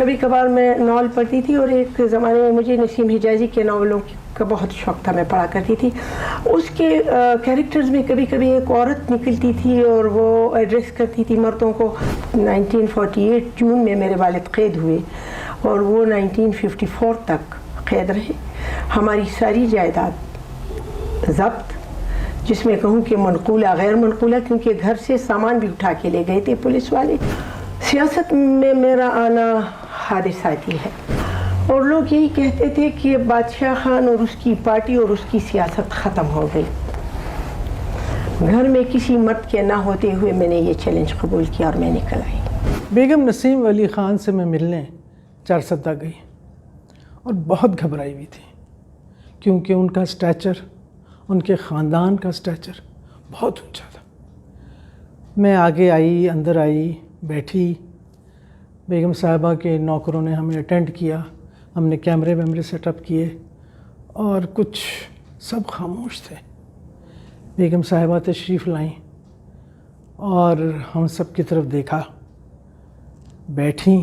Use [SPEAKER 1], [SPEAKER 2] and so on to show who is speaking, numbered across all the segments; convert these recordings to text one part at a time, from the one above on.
[SPEAKER 1] کبھی کبھار میں ناول پڑھتی تھی، اور ایک زمانے میں مجھے نسیم حجازی کے ناولوں کا بہت شوق تھا، میں پڑھا کرتی تھی. اس کے کیریکٹرز میں کبھی کبھی ایک عورت نکلتی تھی اور وہ ایڈریس کرتی تھی مردوں کو. 1948 جون میں میرے والد قید ہوئے اور وہ 1954 تک قید رہے. ہماری ساری جائیداد ضبط، جس میں کہوں کہ منقولہ غیر منقولہ، کیونکہ گھر سے سامان بھی اٹھا کے لے گئے تھے پولیس والے. سیاست میں میرا آنا حادثاتی ہے، اور لوگ یہی کہتے تھے کہ بادشاہ خان اور اس کی پارٹی اور اس کی سیاست ختم ہو گئی. گھر میں کسی مرد کے نہ ہوتے ہوئے میں نے یہ چیلنج قبول کیا اور میں نکل آئی.
[SPEAKER 2] بیگم نسیم ولی خان سے میں ملنے چارسدہ گئی اور بہت گھبرائی ہوئی تھی، کیونکہ ان کا اسٹیچر، ان کے خاندان کا اسٹیچر بہت اونچا تھا. میں آگے آئی، اندر آئی، بیٹھی. بیگم صاحبہ کے نوکروں نے ہمیں اٹینڈ کیا، ہم نے کیمرے ویمرے سیٹ اپ کیے، اور کچھ سب خاموش تھے. بیگم صاحبہ تشریف لائیں اور ہم سب کی طرف دیکھا، بیٹھیں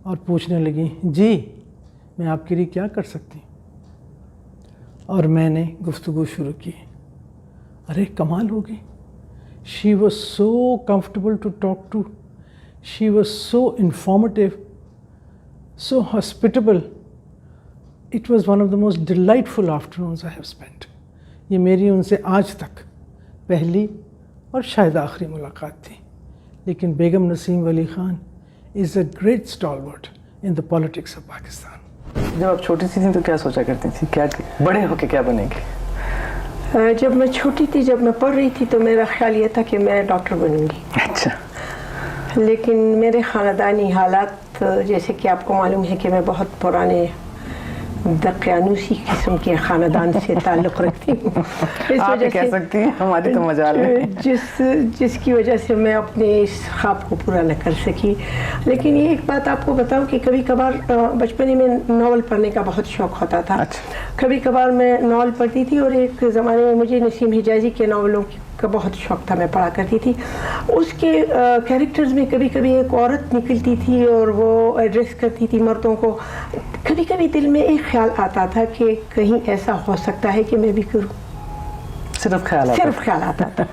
[SPEAKER 2] اور پوچھنے لگیں، جی میں آپ کے لیے کیا کر سکتی ہوں؟ اور میں نے گفتگو شروع کی. ارے کمال ہو گئی. She was so comfortable to talk to, she was so informative, so hospitable. It was one of the most delightful afternoons I have spent. یہ میری ان سے آج تک پہلی اور شاید آخری ملاقات تھی. لیکن Begum Nasim Wali Khan is a great stalwart in the politics of Pakistan.
[SPEAKER 3] جب آپ چھوٹی سی تھیں تو کیا سوچا کرتی تھی، کیا بڑے ہو کے کیا بنیں گی؟
[SPEAKER 1] جب میں چھوٹی تھی، جب میں پڑھ رہی تھی، تو میرا خیال یہ تھا کہ میں ڈاکٹر بنوں گی.
[SPEAKER 3] اچھا.
[SPEAKER 1] لیکن میرے خاندانی حالات، جیسے کہ آپ کو معلوم ہے کہ میں بہت پرانے دقیانوسی قسم کے خاندان سے تعلق رکھتی ہوں. اس
[SPEAKER 3] آپ
[SPEAKER 1] وجہ
[SPEAKER 3] کہہ
[SPEAKER 1] سے
[SPEAKER 3] سکتی ہیں، ہماری تو مجال ہے.
[SPEAKER 1] جس کی وجہ سے میں اپنے اس خواب کو پورا نہ کر سکی. لیکن یہ ایک بات آپ کو بتاؤں کہ کبھی کبھار بچپنے میں ناول پڑھنے کا بہت شوق ہوتا تھا. کبھی کبھار میں ناول پڑھتی تھی، اور ایک زمانے میں مجھے نسیم حجازی کے ناولوں کا بہت شوق تھا، میں پڑھا کرتی تھی. اس کے کیریکٹرز میں کبھی کبھی ایک عورت نکلتی تھی اور وہ ایڈریس کرتی تھی مردوں کو. کبھی کبھی دل میں ایک خیال آتا تھا کہ کہیں ایسا ہو سکتا ہے کہ میں بھی کروں.
[SPEAKER 3] صرف خیال
[SPEAKER 1] آتا تھا.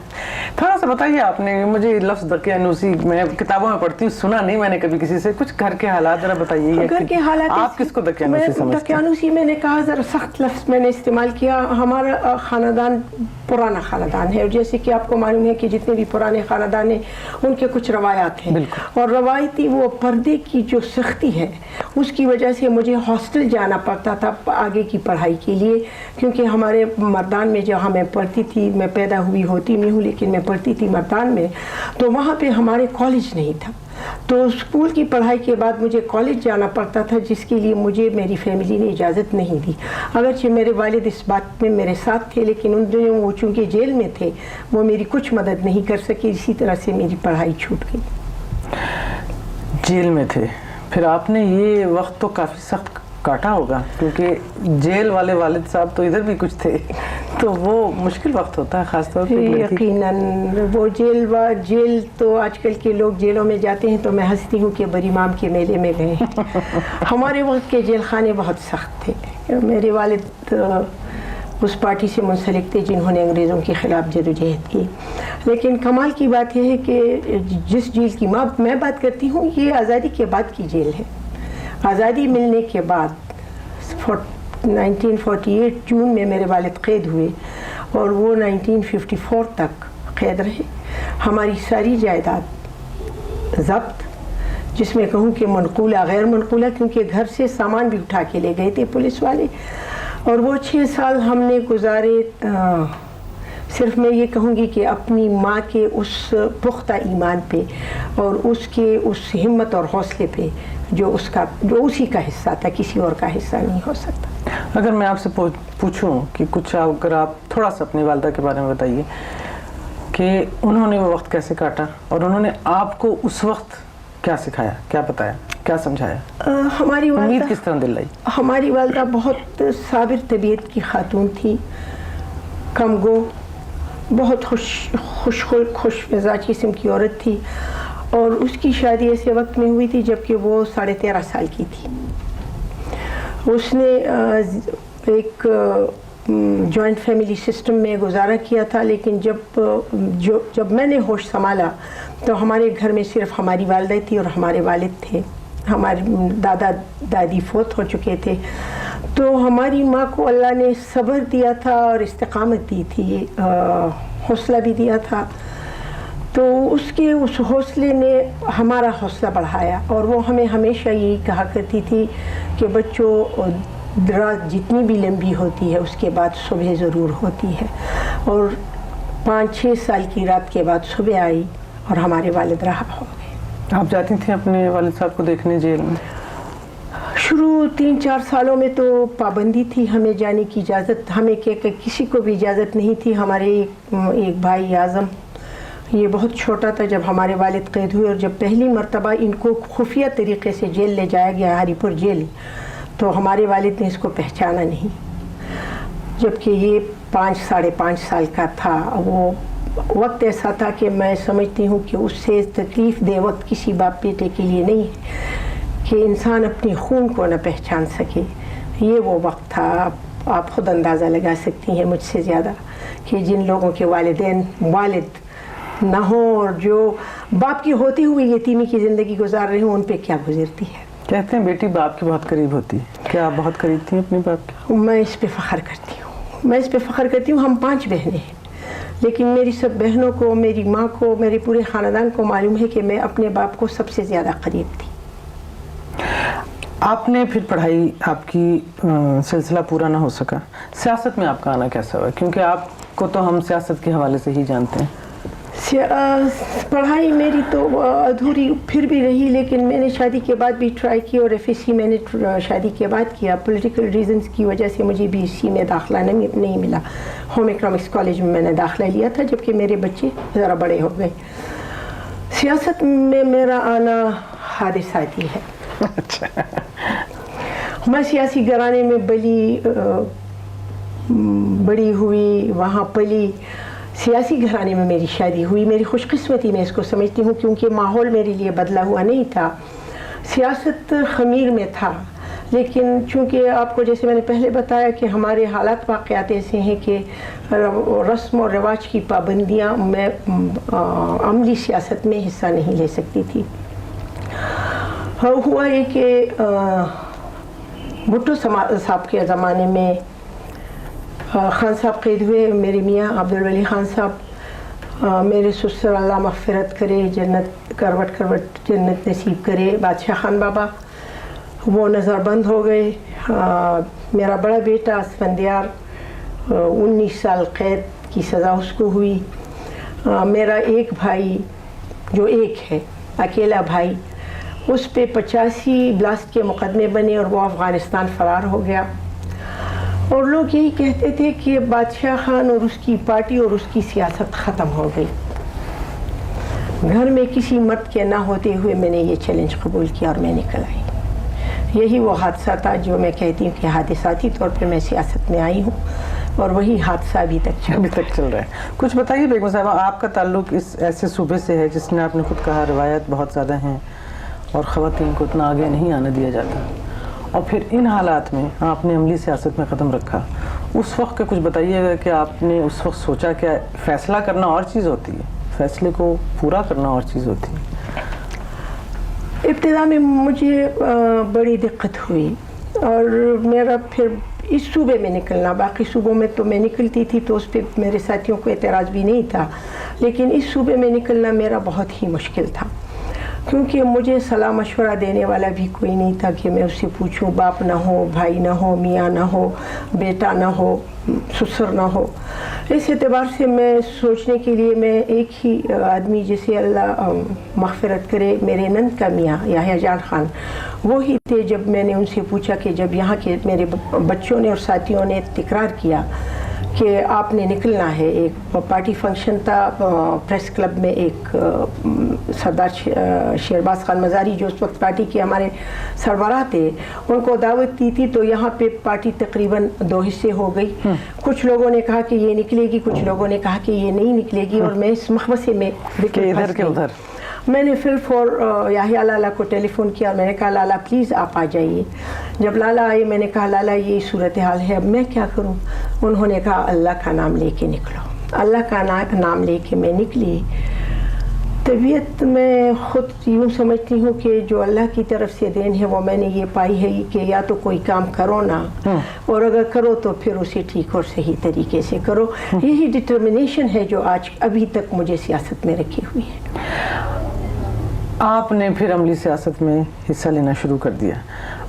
[SPEAKER 3] تھوڑا سا بتائیے، آپ نے مجھے لفظ دقیانوسی میں کتابوں میں پڑھتی ہوں، سنا نہیں میں نے کبھی کسی سے. کچھ گھر کے حالات ذرا بتائیے.
[SPEAKER 1] گھر کے حالات
[SPEAKER 3] آپ کس کو دقیانوسی سمجھتے ہیں؟
[SPEAKER 1] دقیانوسی میں نے کہا ذرا سخت لفظ میں نے استعمال کیا. ہمارا خاندان پرانا خاندان ہے، اور جیسے کہ آپ کو معلوم ہے کہ جتنے بھی پرانے خاندان ہیں ان کے کچھ روایات ہیں. اور روایتی وہ پردے کی جو سختی ہے، اس کی وجہ سے مجھے ہاسٹل جانا پڑتا تھا آگے کی پڑھائی کے لیے. کیونکہ ہمارے مردان میں جہاں میں پڑھتی تھی، میں پیدا ہوئی ہوتی نہیں ہوں لیکن میں پڑھتی تھی مردان میں، تو وہاں پہ ہمارے کالج نہیں تھا. تو اسکول کی پڑھائی کے بعد مجھے کالج جانا پڑتا تھا، جس کے لیے مجھے میری فیملی نے اجازت نہیں دی. اگرچہ میرے والد اس بات میں میرے ساتھ تھے، لیکن ان دنوں وہ چونکہ جیل میں تھے، وہ میری کچھ مدد نہیں کر سکے. اسی طرح سے میری پڑھائی چھوٹ گئی.
[SPEAKER 3] جیل میں تھے، پھر آپ نے یہ وقت تو کافی سخت کاٹا ہوگا، کیونکہ جیل والے والد صاحب تو ادھر بھی کچھ تھے، تو وہ مشکل وقت ہوتا ہے خاص طور پہ.
[SPEAKER 1] یقیناً وہ جیل تو آج کل کے لوگ جیلوں میں جاتے ہیں تو میں ہنستی ہوں کہ بری مام کے میلے میں گئے. ہمارے وقت کے جیل خانے بہت سخت تھے. میرے والد اس پارٹی سے منسلک تھے جنہوں نے انگریزوں کے خلاف جدوجہد کی. لیکن کمال کی بات یہ ہے کہ جس جیل کی میں بات کرتی ہوں، یہ آزادی کے بعد کی جیل ہے. آزادی ملنے کے بعد 1948 جون میں میرے والد قید ہوئے اور وہ 1954 تک قید رہے. ہماری ساری جائیداد ضبط، جس میں کہوں کہ منقولہ غیر منقولہ، کیونکہ گھر سے سامان بھی اٹھا کے لے گئے تھے پولیس والے. اور وہ 6 سال ہم نے گزارے. صرف میں یہ کہوں گی کہ اپنی ماں کے اس پختہ ایمان پہ اور اس کے اس ہمت اور حوصلے پہ جو اسی کا حصہ تھا، کسی اور کا حصہ نہیں ہو سکتا.
[SPEAKER 3] اگر میں آپ سے پوچھوں کہ کچھ اگر آپ تھوڑا سا اپنی والدہ کے بارے میں بتائیے کہ انہوں نے وہ وقت کیسے کاٹا، اور انہوں نے آپ کو اس وقت کیا سکھایا، کیا بتایا، کیا سمجھایا؟
[SPEAKER 1] ہماری
[SPEAKER 3] امید کس طرح دلائی؟
[SPEAKER 1] ہماری والدہ بہت صابر طبیعت کی خاتون تھی، کم گو، بہت خوش مزاج قسم کی عورت تھی. اور اس کی شادی ایسے وقت میں ہوئی تھی جب کہ وہ 13.5 سال کی تھی. اس نے ایک جوائنٹ فیملی سسٹم میں گزارا کیا تھا، لیکن جب میں نے ہوش سنبھالا تو ہمارے گھر میں صرف ہماری والدہ تھی اور ہمارے والد تھے. ہمارے دادا دادی فوت ہو چکے تھے. تو ہماری ماں کو اللہ نے صبر دیا تھا اور استقامت دی تھی، حوصلہ بھی دیا تھا. تو اس حوصلے نے ہمارا حوصلہ بڑھایا، اور وہ ہمیں ہمیشہ یہی کہا کرتی تھی کہ بچوں، رات جتنی بھی لمبی ہوتی ہے اس کے بعد صبح ضرور ہوتی ہے. اور 5-6 سال کی رات کے بعد صبح آئی اور ہمارے والد رہا ہو گئے.
[SPEAKER 3] آپ جاتی تھیں اپنے والد صاحب کو دیکھنے جیل میں؟
[SPEAKER 1] شروع 3-4 سالوں میں تو پابندی تھی ہمیں جانے کی اجازت، ہمیں کسی کو بھی اجازت نہیں تھی. ہمارے ایک بھائی اعظم، یہ بہت چھوٹا تھا جب ہمارے والد قید ہوئے، اور جب پہلی مرتبہ ان کو خفیہ طریقے سے جیل لے جایا گیا، ہری پور جیل، تو ہمارے والد نے اس کو پہچانا نہیں، جبکہ یہ 5-5.5 سال کا تھا. وہ وقت ایسا تھا کہ میں سمجھتی ہوں کہ اس سے تکلیف دہ وقت کسی باپ بیٹے کے لیے نہیں ہے کہ انسان اپنے خون کو نہ پہچان سکے. یہ وہ وقت تھا، آپ خود اندازہ لگا سکتی ہیں مجھ سے زیادہ کہ جن لوگوں کے والد نہ ہوں اور جو باپ کی ہوتی ہوئی یتیمی کی زندگی گزار رہے ہوں، ان پہ کیا گزرتی ہے.
[SPEAKER 3] کہتے ہیں بیٹی باپ کے بہت قریب ہوتی ہے، کیا آپ بہت قریب تھیں اپنے باپ کے؟
[SPEAKER 1] میں اس پہ فخر کرتی ہوں. ہم 5 بہنیں ہیں، لیکن میری سب بہنوں کو، میری ماں کو، میرے پورے خاندان کو معلوم ہے کہ میں اپنے باپ کو سب سے زیادہ قریب تھی.
[SPEAKER 3] آپ نے پھر پڑھائی، آپ کی سلسلہ پورا نہ ہو سکا. سیاست میں آپ کا آنا کیسا ہوا؟ کیونکہ آپ کو تو ہم سیاست کے حوالے سے ہی جانتے ہیں.
[SPEAKER 1] پڑھائی میری تو ادھوری پھر بھی رہی، لیکن میں نے شادی کے بعد بھی ٹرائی کی، اور FSc میں نے شادی کے بعد کیا. پولیٹیکل ریزنز کی وجہ سے مجھے BSc میں داخلہ نہیں ملا. ہوم اکنامکس کالج میں نے داخلہ لیا تھا جبکہ میرے بچے ذرا بڑے ہو گئے. سیاست میں میرا آنا حادثاتی ہے. میں سیاسی گھرانے میں بڑی ہوئی، وہاں پلی. سیاسی گھرانے میں میری شادی ہوئی. میری خوش قسمتی میں اس کو سمجھتی ہوں، کیونکہ ماحول میرے لیے بدلا ہوا نہیں تھا. سیاست خمیر میں تھا، لیکن چونکہ آپ کو جیسے میں نے پہلے بتایا کہ ہمارے حالات واقعات ایسے ہیں کہ رسم و رواج کی پابندیاں میں عملی سیاست میں حصہ نہیں لے سکتی تھی. ہوا یہ کہ بھٹو صاحب کے زمانے میں خان صاحب قید ہوئے. میرے میاں عبدالولی خان صاحب، میرے سسر اللہ مغفرت کرے، جنت کروٹ جنت نصیب کرے، بادشاہ خان بابا، وہ نظر بند ہو گئے. میرا بڑا بیٹا اسفندیار 19 سال قید کی سزا اس کو ہوئی. میرا ایک بھائی جو ایک ہے، اکیلا بھائی، اس پہ 85 بلاسٹ کے مقدمے بنے اور وہ افغانستان فرار ہو گیا. اور لوگ یہی کہتے تھے کہ بادشاہ خان اور اس کی پارٹی اور اس کی سیاست ختم ہو گئی. گھر میں کسی مرد کے نہ ہوتے ہوئے میں نے یہ چیلنج قبول کیا اور میں نکل آئی. یہی وہ حادثہ تھا جو میں کہتی ہوں کہ حادثاتی طور پہ میں سیاست میں آئی ہوں، اور وہی حادثہ ابھی تک چل رہا ہے.
[SPEAKER 3] کچھ بتائیے بیگم صاحبہ، آپ کا تعلق اس ایسے صوبے سے ہے جس نے آپ نے خود کہا روایت بہت زیادہ ہیں اور خواتین کو اتنا آگے نہیں آنے دیا جاتا، اور پھر ان حالات میں آپ نے عملی سیاست میں قدم رکھا. اس وقت کا کچھ بتائیے گا کہ آپ نے اس وقت سوچا کہ فیصلہ کرنا اور چیز ہوتی ہے، فیصلے کو پورا کرنا اور چیز ہوتی ہے.
[SPEAKER 1] ابتدا میں مجھے بڑی دقت ہوئی، اور میرا پھر اس صوبے میں نکلنا، باقی صوبوں میں تو میں نکلتی تھی تو اس پہ میرے ساتھیوں کو اعتراض بھی نہیں تھا، لیکن اس صوبے میں نکلنا میرا بہت ہی مشکل تھا، کیونکہ مجھے صلاح مشورہ دینے والا بھی کوئی نہیں تھا کہ میں اس سے پوچھوں. باپ نہ ہو، بھائی نہ ہو، میاں نہ ہو، بیٹا نہ ہو، سسر نہ ہو. اس اعتبار سے میں سوچنے کے لیے میں ایک ہی آدمی، جسے اللہ مغفرت کرے، میرے نند کا میاں یحییٰ جان خان، وہی تھے. جب میں نے ان سے پوچھا کہ جب یہاں کے میرے بچوں نے اور ساتھیوں نے تکرار کیا کہ آپ نے نکلنا ہے، ایک پارٹی فنکشن تھا پریس کلب میں، ایک سردار شیرباز خان مزاری جو اس وقت پارٹی کے ہمارے سربراہ تھے، ان کو دعوت دی تھی. تو یہاں پہ پارٹی تقریباً 2 حصے ہو گئی. کچھ لوگوں نے کہا کہ یہ نکلے گی، کچھ لوگوں نے کہا کہ یہ نہیں نکلے گی، اور میں اس مخمصے میں
[SPEAKER 3] ادھر کے ادھر.
[SPEAKER 1] میں نے پھر یحییٰ لالا کو ٹیلی فون کیا اور میں نے کہا لالا پلیز آپ آ جائیے. جب لالا آئے میں نے کہا لالا یہ صورتحال ہے اب میں کیا کروں. انہوں نے کہا اللہ کا نام لے کے نکلو. اللہ کا نام لے کے میں نکلی. طبیعت میں خود یوں سمجھتی ہوں کہ جو اللہ کی طرف سے دین ہے وہ میں نے یہ پائی ہے کہ یا تو کوئی کام کرو نا اور اگر کرو تو پھر اسے ٹھیک اور صحیح طریقے سے کرو. یہی ڈٹرمنیشن ہے جو آج ابھی تک مجھے سیاست میں رکھی ہوئی ہے.
[SPEAKER 3] آپ نے پھر عملی سیاست میں حصہ لینا شروع کر دیا.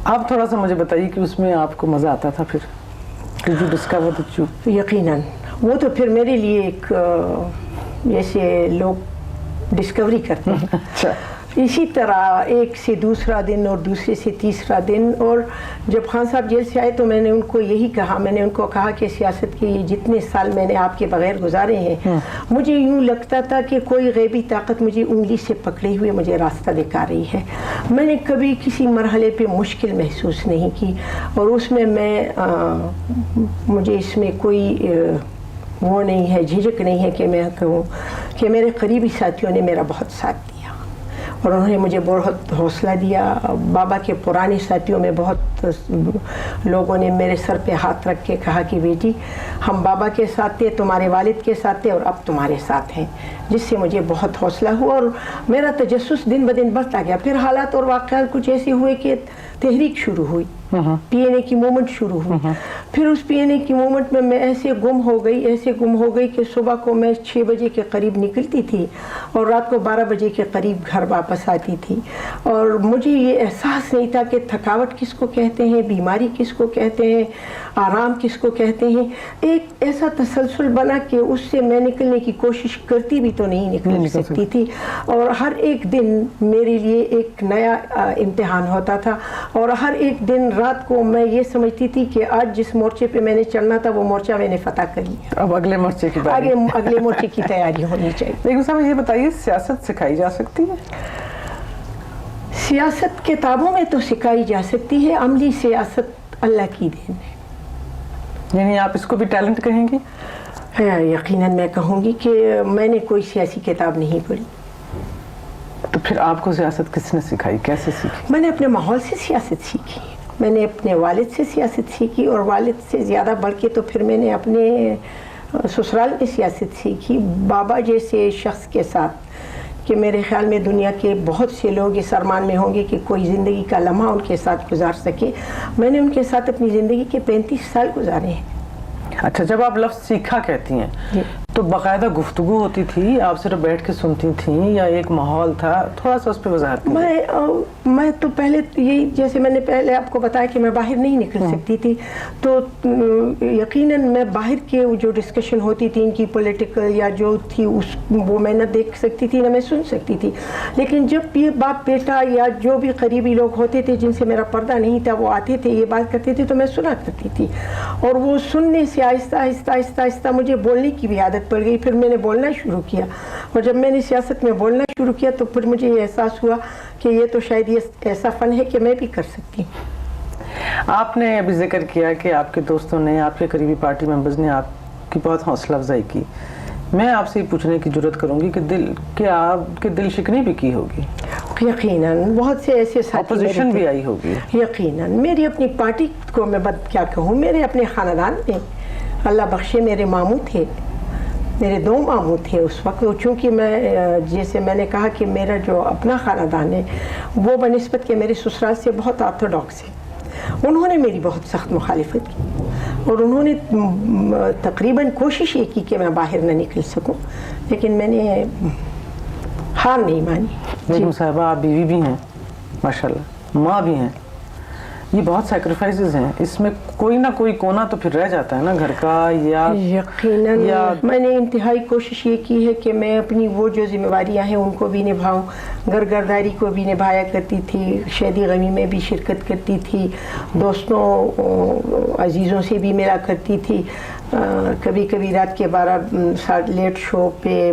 [SPEAKER 3] آپ تھوڑا سا مجھے بتائیے کہ اس میں آپ کو مزہ آتا تھا پھر جو ڈسکور چو.
[SPEAKER 1] یقیناً وہ تو پھر میرے لیے ایک جیسے لوگ ڈسکوری کرتے ہیں اسی طرح ایک سے دوسرا دن اور دوسرے سے تیسرا دن. اور جب خان صاحب جیل سے آئے تو میں نے ان کو یہی کہا, میں نے ان کو کہا کہ سیاست کے یہ جتنے سال میں نے آپ کے بغیر گزارے ہیں مجھے یوں لگتا تھا کہ کوئی غیبی طاقت مجھے انگلی سے پکڑے ہوئے مجھے راستہ دکھا رہی ہے. میں نے کبھی کسی مرحلے پہ مشکل محسوس نہیں کی اور اس میں مجھے اس میں کوئی وہ نہیں ہے, جھجک نہیں ہے کہ میں کہوں کہ میرے قریبی ساتھیوں نے میرا بہت ساتھ دیا اور انہوں نے مجھے بہت حوصلہ دیا. بابا کے پرانے ساتھیوں میں بہت لوگوں نے میرے سر پہ ہاتھ رکھ کے کہا کہ بیٹی ہم بابا کے ساتھ تھے, تمہارے والد کے ساتھ تھے اور اب تمہارے ساتھ ہیں, جس سے مجھے بہت حوصلہ ہوا اور میرا تجسس دن بدن بڑھتا گیا. پھر حالات اور واقعات کچھ ایسے ہوئے کہ تحریک شروع ہوئی, پی این اے کی موومنٹ شروع ہوئی. پھر اس پی این اے کی موومنٹ میں ایسے گم ہو گئی کہ صبح کو میں 6 بجے کے قریب نکلتی تھی اور رات کو 12 بجے کے قریب گھر واپس آتی تھی. اور مجھے یہ احساس نہیں تھا کہ تھکاوٹ کس کو کہتے ہیں, بیماری کس کو کہتے ہیں, آرام کس کو کہتے ہیں. ایک ایسا تسلسل بنا کہ اس سے میں نکلنے کی کوشش کرتی بھی تو نہیں نکل سکتی تھی اور ہر ایک دن میرے لیے ایک نیا امتحان ہوتا تھا. اور ہر ایک دن رات کو میں یہ سمجھتی تھی کہ آج جس مورچے پہ میں نے چڑھنا تھا وہ مورچہ میں نے فتح کر لیا,
[SPEAKER 3] اب اگلے مورچے کی
[SPEAKER 1] اگلے مورچے کی تیاری ہونی چاہیے.
[SPEAKER 3] لیکن صاحب یہ بتائیے سیاست سکھائی جا سکتی ہے؟
[SPEAKER 1] سیاست کتابوں میں تو سکھائی جا سکتی ہے, عملی سیاست اللہ کی دین ہے.
[SPEAKER 3] یعنی آپ اس کو بھی ٹیلنٹ کہیں گی؟
[SPEAKER 1] یقیناً میں کہوں گی کہ میں نے کوئی سیاسی کتاب نہیں پڑھی.
[SPEAKER 3] تو پھر آپ کو سیاست کس نے سکھائی, کیسے سیکھی؟
[SPEAKER 1] میں نے اپنے ماحول سے سیاست سیکھی, میں نے اپنے والد سے سیاست سیکھی اور والد سے زیادہ بڑھ کے تو پھر میں نے اپنے سسرال میں سیاست سیکھی. بابا جیسے شخص کے ساتھ کہ میرے خیال میں دنیا کے بہت سے لوگ اس ارمان میں ہوں گے کہ کوئی زندگی کا لمحہ ان کے ساتھ گزار سکے. میں نے ان کے ساتھ اپنی زندگی کے 35 سال گزارے ہیں.
[SPEAKER 3] اچھا, جب آپ لفظ سیکھا کہتی ہیں تو باقاعدہ گفتگو ہوتی تھی, آپ صرف بیٹھ کے سنتی تھیں یا ایک ماحول تھا؟ تھوڑا سا اس پہ وضاحت.
[SPEAKER 1] میں تو پہلے یہی جیسے میں نے پہلے آپ کو بتایا کہ میں باہر نہیں نکل سکتی تھی, تو یقیناً میں باہر کے جو ڈسکشن ہوتی تھی ان کی پولیٹیکل یا جو تھی وہ میں نہ دیکھ سکتی تھی نہ میں سن سکتی تھی. لیکن جب یہ باپ بیٹا یا جو بھی قریبی لوگ ہوتے تھے جن سے میرا پردہ نہیں تھا وہ آتے تھے, یہ بات کرتے تھے تو میں سنا کرتی تھی اور وہ سننے سے آہستہ آہستہ آہستہ آہستہ مجھے بولنے کی بھی عادت پڑ گئی. پھر میں نے بولنا شروع کیا اور جب میں نے سیاست میں بولنا شروع کیا تو پھر مجھے یہ احساس ہوا کہ یہ تو شاید یہ ایسا فن ہے کہ میں بھی کر سکتی ہوں. آپ
[SPEAKER 3] نے ابھی ذکر کیا کہ آپ کے دوستوں نے, آپ کے قریبی پارٹی ممبرز نے آپ کی بہت حوصلہ افزائی کی. میں آپ سے یہ پوچھنے کی جرات کروں گی کہ آپ کے دل شکنی بھی کی ہوگی؟
[SPEAKER 1] یقیناً بہت سے ایسے ساتھی,
[SPEAKER 3] اپوزیشن بھی آئی ہوگی.
[SPEAKER 1] یقیناً میری اپنی پارٹی کو میں کیا کہوں, میرے اپنے خاندان میں اللہ بخشے میرے ماموں تھے, میرے 2 ماموں تھے اس وقت. چونکہ میں جیسے میں نے کہا کہ میرا جو اپنا خاندان ہے وہ بنسبت کہ میرے سسرال سے بہت آرتھوڈاکس ہے, انہوں نے میری بہت سخت مخالفت کی اور انہوں نے تقریباً کوشش یہ کی کہ میں باہر نہ نکل سکوں, لیکن میں نے ہار نہیں مانی.
[SPEAKER 3] بیگم صاحبہ آپ بیوی بھی ہیں ماشاءاللہ, ماں بھی ہیں, یہ بہت سیکریفائسز ہیں, اس میں کوئی نہ کوئی کونا تو پھر رہ جاتا ہے نا گھر کا. یا
[SPEAKER 1] یقیناً میں نے انتہائی کوشش یہ کی ہے کہ میں اپنی وہ جو ذمہ داریاں ہیں ان کو بھی نبھاؤں, گھرداری کو بھی نبھایا کرتی تھی, شادی غمی میں بھی شرکت کرتی تھی, دوستوں عزیزوں سے بھی ملا کرتی تھی, کبھی کبھی رات کے 12 لیٹ شو پہ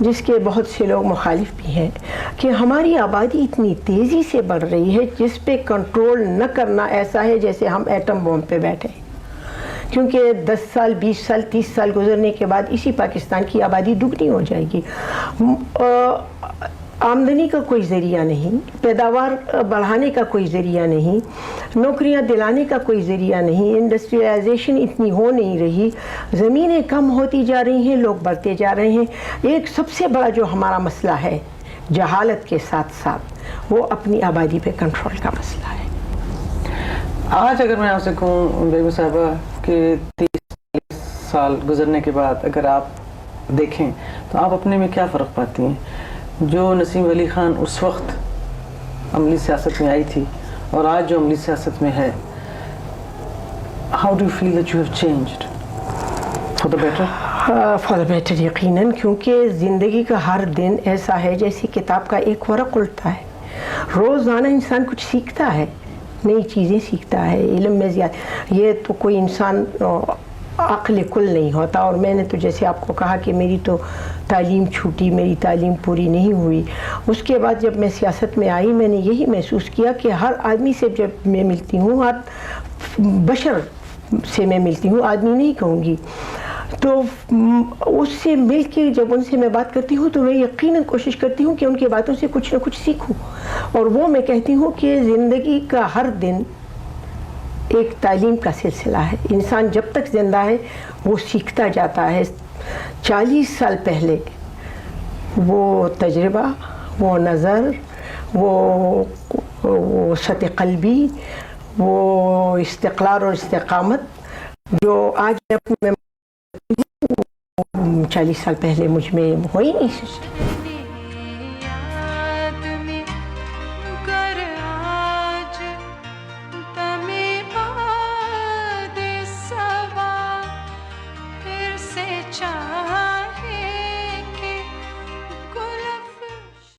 [SPEAKER 1] جس کے بہت سے لوگ مخالف بھی ہیں، کہ ہماری آبادی اتنی تیزی سے بڑھ رہی ہے جس پہ کنٹرول نہ کرنا ایسا ہے جیسے ہم ایٹم بم پہ بیٹھے ہیں، کیونکہ 10 سال 20 سال 30 سال گزرنے کے بعد اسی پاکستان کی آبادی دگنی ہو جائے گی. آمدنی کا کوئی ذریعہ نہیں، پیداوار بڑھانے کا کوئی ذریعہ نہیں، نوکریاں دلانے کا کوئی ذریعہ نہیں، انڈسٹریلائزیشن اتنی ہو نہیں رہی، زمینیں کم ہوتی جا رہی ہیں، لوگ بڑھتے جا رہے ہیں. ایک سب سے بڑا جو ہمارا مسئلہ ہے جہالت کے ساتھ ساتھ وہ اپنی آبادی پہ کنٹرول کا مسئلہ ہے.
[SPEAKER 3] آج اگر میں آپ سے کہوں بیگم صاحبہ کہ 30 سال گزرنے کے بعد اگر آپ دیکھیں تو آپ اپنے میں کیا فرق پاتی ہیں؟ جو نسیم ولی خان اس وقت عملی سیاست میں آئی تھی اور آج جو عملی سیاست میں ہے، how do you feel that you have changed for the better?
[SPEAKER 1] For the better یقیناً، کیونکہ زندگی کا ہر دن ایسا ہے جیسے کتاب کا ایک ورق الٹا ہے. روزانہ انسان کچھ سیکھتا ہے، نئی چیزیں سیکھتا ہے، علم میں زیادہ. یہ تو کوئی انسان عقل کل نہیں ہوتا. اور میں نے تو جیسے آپ کو کہا کہ میری تو تعلیم چھوٹی، میری تعلیم پوری نہیں ہوئی. اس کے بعد جب میں سیاست میں آئی میں نے یہی محسوس کیا کہ ہر آدمی سے جب میں ملتی ہوں، ہر بشر سے میں ملتی ہوں، آدمی نہیں کہوں گی، تو اس سے مل کے جب ان سے میں بات کرتی ہوں تو میں یقیناً کوشش کرتی ہوں کہ ان کی باتوں سے کچھ نہ کچھ سیکھوں. اور وہ میں کہتی ہوں کہ زندگی کا ہر دن ایک تعلیم کا سلسلہ ہے. انسان جب تک زندہ ہے وہ سیکھتا جاتا ہے. 40 سال پہلے وہ تجربہ، وہ نظر، وہ سطح قلبی، وہ استقلال اور استقامت جو آج میں 40 سال پہلے مجھ میں ہو ہی نہیں سکتی.